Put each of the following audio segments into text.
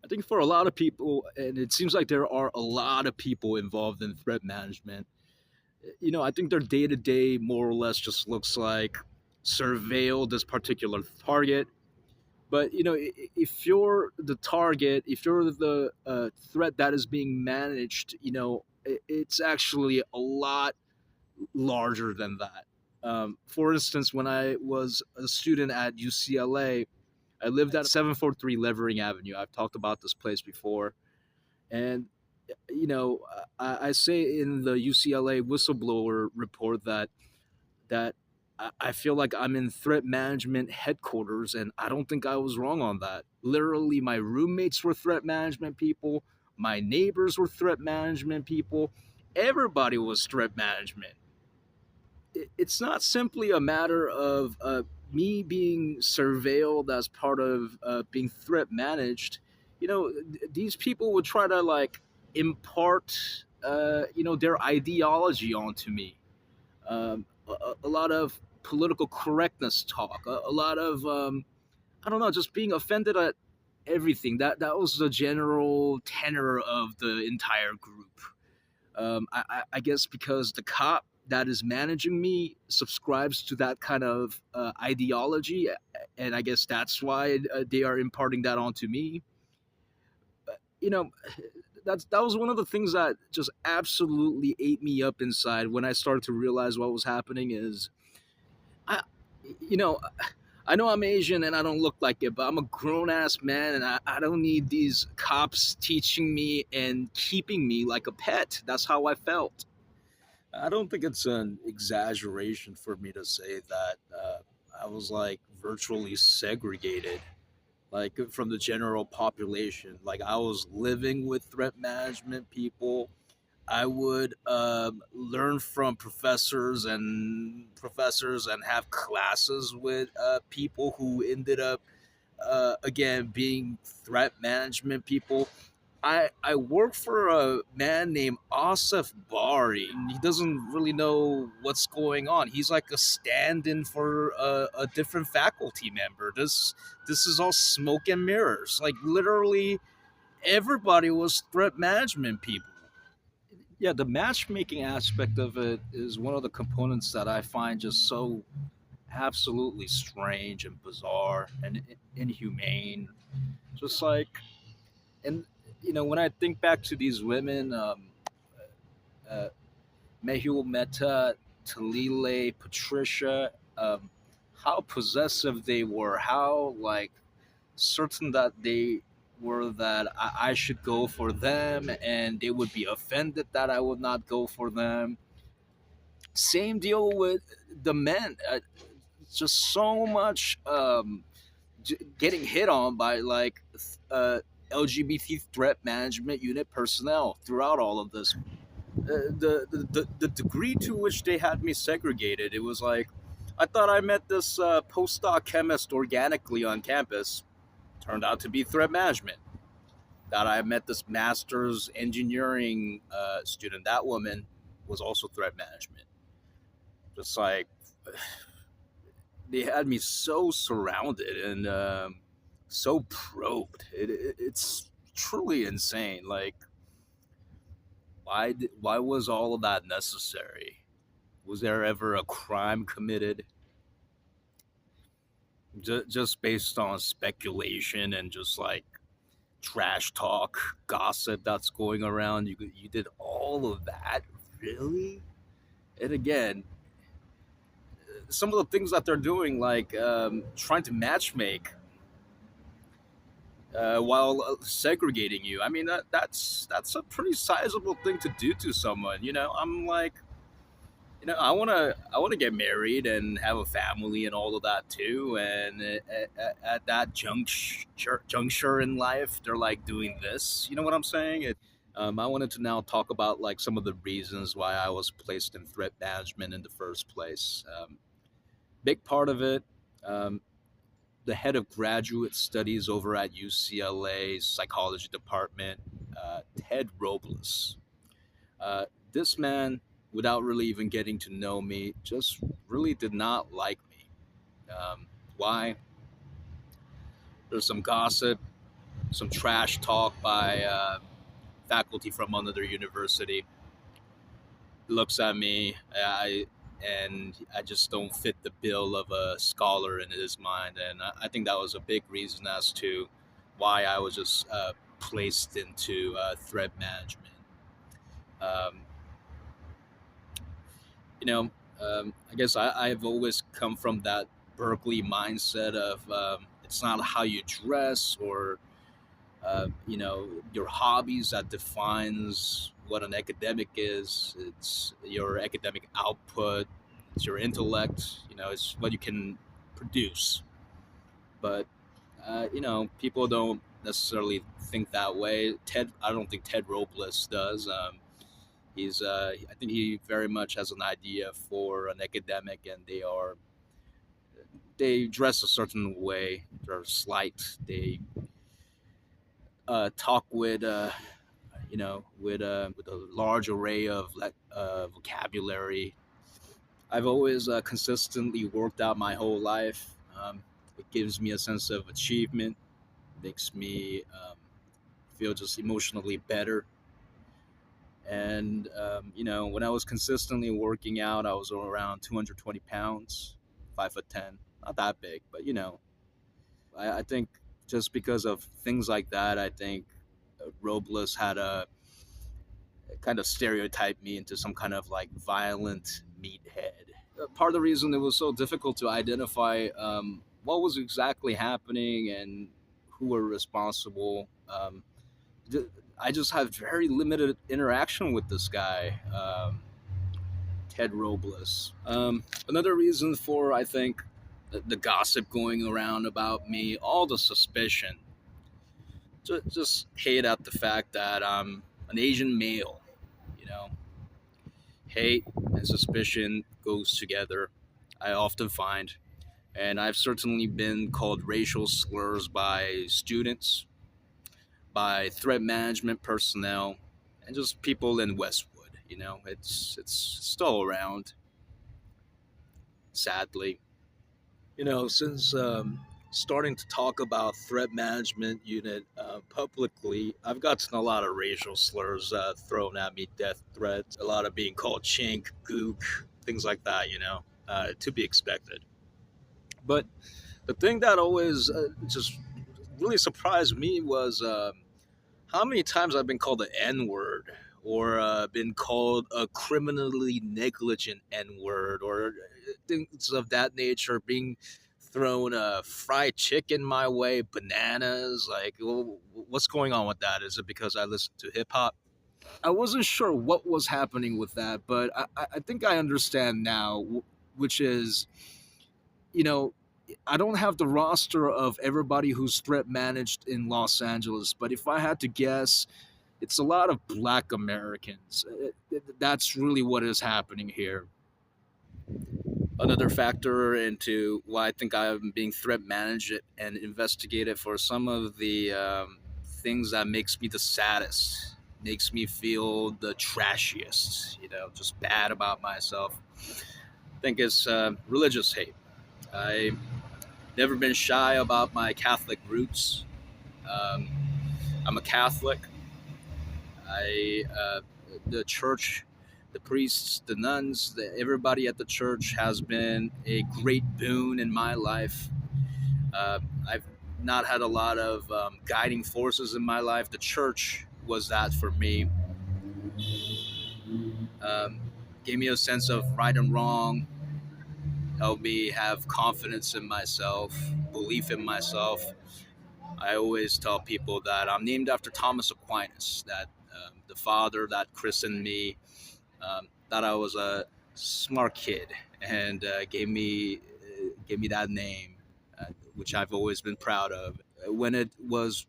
I think for a lot of people, and it seems like there are a lot of people involved in threat management. I think their day to day more or less just looks like surveil this particular target. But if you're the target, if you're the threat that is being managed, it's actually a lot larger than that. For instance, when I was a student at UCLA, I lived at 743 Levering Avenue. I've talked about this place before. And, I say in the UCLA whistleblower report that I feel like I'm in threat management headquarters, and I don't think I was wrong on that. Literally, my roommates were threat management people, my neighbors were threat management people, everybody was threat management. It's not simply a matter of me being surveilled as part of being threat managed. These people would try to like impart, their ideology onto me. A lot of political correctness talk, a lot of I don't know, just being offended at everything. That was the general tenor of the entire group. I guess because the cop that is managing me subscribes to that kind of ideology, and I guess that's why they are imparting that onto me. You know, that was one of the things that just absolutely ate me up inside when I started to realize what was happening. Is I, you know, I know I'm Asian and I don't look like it, but I'm a grown ass man and I don't need these cops teaching me and keeping me like a pet. That's how I felt. I don't think it's an exaggeration for me to say that I was like virtually segregated, like from the general population. Like I was living with threat management people. I would learn from professors and have classes with people who ended up again being threat management people. I work for a man named Asif Bari, and he doesn't really know what's going on. He's like a stand-in for a different faculty member. This is all smoke and mirrors. Like literally, everybody was threat management people. Yeah, the matchmaking aspect of it is one of the components that I find just so absolutely strange and bizarre and inhumane. Just like, and when I think back to these women, uh, Mehul Mehta, Talile, Patricia, how possessive they were, how like certain that they were that I should go for them, and they would be offended that I would not go for them. Same deal with the men. Just so much getting hit on by like LGBT threat management unit personnel throughout all of this. The degree to which they had me segregated, it was like I thought I met this postdoc chemist organically on campus. Turned out to be threat management. That I met this master's engineering student. That woman was also threat management. Just like they had me so surrounded and so probed. It's truly insane. Like, why was all of that necessary? Was there ever a crime committed just based on speculation and just like trash talk, gossip that's going around? You did all of that, really? And again, some of the things that they're doing, like trying to matchmake while segregating you. I mean, that's a pretty sizable thing to do to someone. I'm like, I want to get married and have a family and all of that too. And at that juncture in life, they're like doing this. You know what I'm saying? I wanted to now talk about like some of the reasons why I was placed in threat management in the first place. Big part of it. Um, the head of graduate studies over at UCLA's psychology department, Ted Robles. This man, without really even getting to know me, just really did not like me. Why? There's some gossip. some trash talk by faculty from another university looks at me, and I just don't fit the bill of a scholar in his mind, and I think that was a big reason as to why I was just placed into threat management. Um, you know, I guess I've always come from that Berkeley mindset of it's not how you dress or your hobbies that defines what an academic is. It's your academic output, it's your intellect, it's what you can produce. But people don't necessarily think that way. I don't think Ted Robles does. I think he very much has an idea for an academic, and they dress a certain way. They're slight. They talk with a large array of vocabulary. I've always consistently worked out my whole life. It gives me a sense of achievement, makes me feel just emotionally better. And when I was consistently working out, I was around 220 pounds, 5'10", not that big, but I think just because of things like that, I think Robles had a kind of stereotyped me into some kind of like violent meathead. Part of the reason it was so difficult to identify what was exactly happening and who were responsible. I just had very limited interaction with this guy, Ted Robles. Another reason for, I think, the gossip going around about me, all the suspicion, just hate at the fact that I'm an Asian male. You know, hate and suspicion goes together. I often find, and I've certainly been called racial slurs by students, by threat management personnel, and just people in Westwood. It's still around, sadly. Since starting to talk about threat management unit publicly, I've gotten a lot of racial slurs thrown at me, death threats, a lot of being called chink, gook, things like that. To be expected. But the thing that always just really surprised me was how many times I've been called the N word or been called a criminally negligent N word or things of that nature, being thrown fried chicken my way, bananas. Like, well, what's going on with that? Is it because I listen to hip hop? I wasn't sure what was happening with that, but I think I understand now, which is, you know, I don't have the roster of everybody who's threat managed in Los Angeles, but if I had to guess, it's a lot of Black Americans. That's really what is happening here. Another factor into why I think I'm being threat managed and investigated for some of the things that makes me the saddest, makes me feel the trashiest, just bad about myself. I think it's religious hate. I never been shy about my Catholic roots. Um, I'm a Catholic. The church, the priests, the nuns, everybody at the church has been a great boon in my life. I've not had a lot of guiding forces in my life. The church was that for me. Um, Gave me a sense of right and wrong, helped me have confidence in myself, belief in myself. I always tell people that I'm named after Thomas Aquinas, that the father that christened me, thought I was a smart kid and gave me that name, which I've always been proud of. When it was,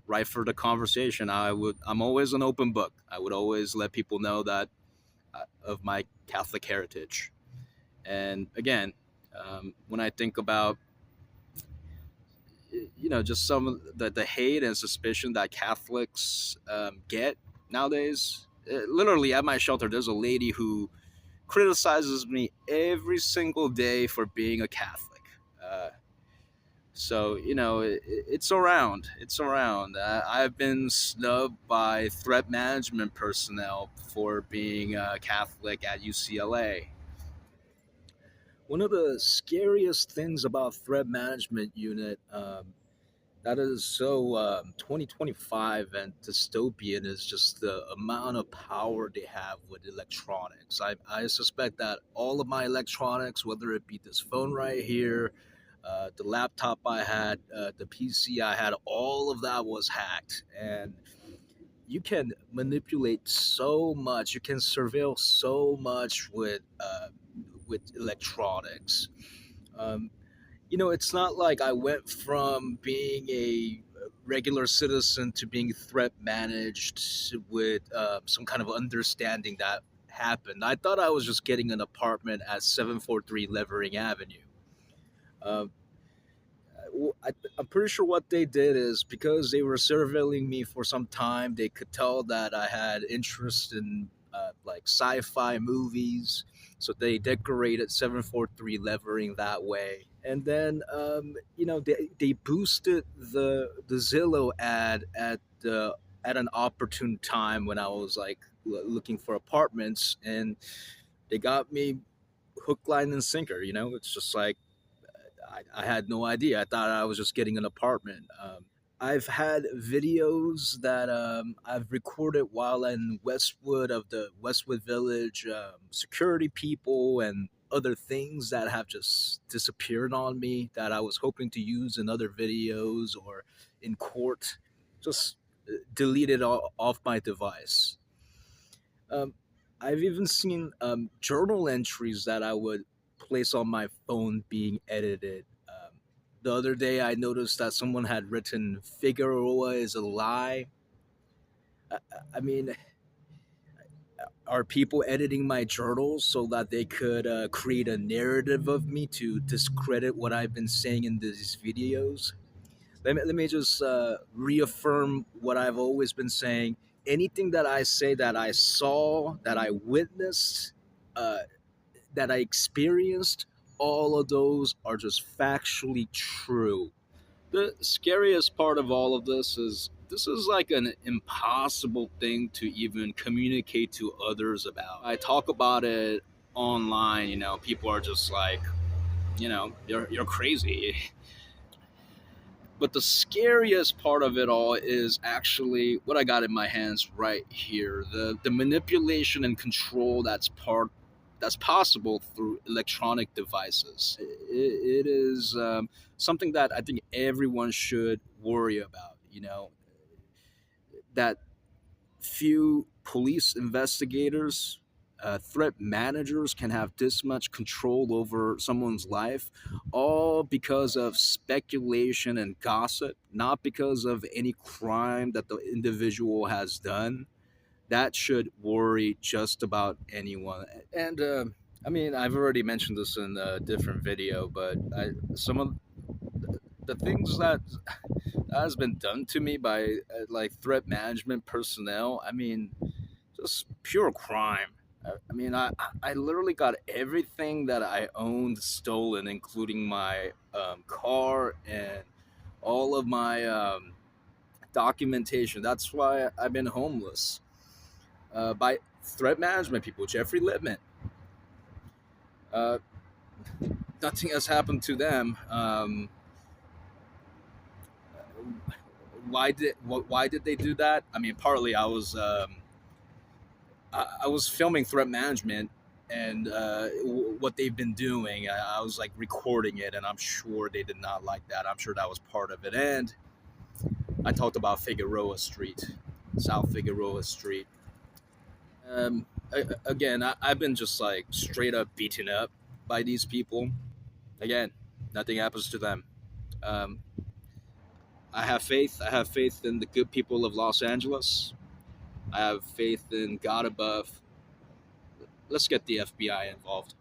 right for the conversation, I'm always an open book. I would always let people know that of my Catholic heritage. And again, when I think about just some of the hate and suspicion that Catholics get nowadays. Literally at my shelter, there's a lady who criticizes me every single day for being a Catholic. Uh, So it's around. It's around. I've been snubbed by threat management personnel for being Catholic at UCLA. One of the scariest things about threat management unit that is so 2025 and dystopian is just the amount of power they have with electronics. I suspect that all of my electronics, whether it be this phone right here, the laptop I had, the PC I had, all of that was hacked. And you can manipulate so much, you can surveil so much with electronics. Um, it's not like I went from being a regular citizen to being threat managed with some kind of understanding that happened. I thought I was just getting an apartment at 743 Levering Avenue. Um, I'm pretty sure what they did is because they were surveilling me for some time, they could tell that I had interest in like sci-fi movies, so they decorated 743 Levering that way. And then they boosted the Zillow ad at an opportune time when I was like looking for apartments, and they got me hook, line, and sinker. It's just like I had no idea. I thought I was just getting an apartment. I've had videos that I've recorded while in Westwood of the Westwood Village, security people and other things that have just disappeared on me that I was hoping to use in other videos or in court. Just deleted off my device. Um, I've even seen journal entries that I would place on my phone being edited. The other day, I noticed that someone had written "Figueroa is a lie." I, I mean, are people editing my journals so that they could create a narrative of me to discredit what I've been saying in these videos? Let me just reaffirm what I've always been saying. Anything that I say that I saw, that I witnessed, uh, that I experienced, all of those are just factually true. The scariest part of all of this is like an impossible thing to even communicate to others about. I talk about it online, people are just like, you're crazy. But the scariest part of it all is actually what I got in my hands right here. The manipulation and control that's possible through electronic devices. It is something that I think everyone should worry about. That few police investigators, threat managers can have this much control over someone's life, all because of speculation and gossip, not because of any crime that the individual has done. That should worry just about anyone. And I mean, I've already mentioned this in a different video, but some of the things that has been done to me by like threat management personnel, I mean, just pure crime. I mean, I literally got everything that I owned stolen, including my car and all of my documentation. That's why I've been homeless by threat management people. Jeffrey Lippman. Uh, Nothing has happened to them. Why did they do that? I mean, partly I was filming threat management and what they've been doing. I was like recording it, and I'm sure they did not like that. I'm sure that was part of it. And I talked about Figueroa Street, South Figueroa Street. Again, I've been just like straight up beaten up by these people. Again, nothing happens to them. Um, I have faith. I have faith in the good people of Los Angeles. I have faith in God above. Let's get the FBI involved.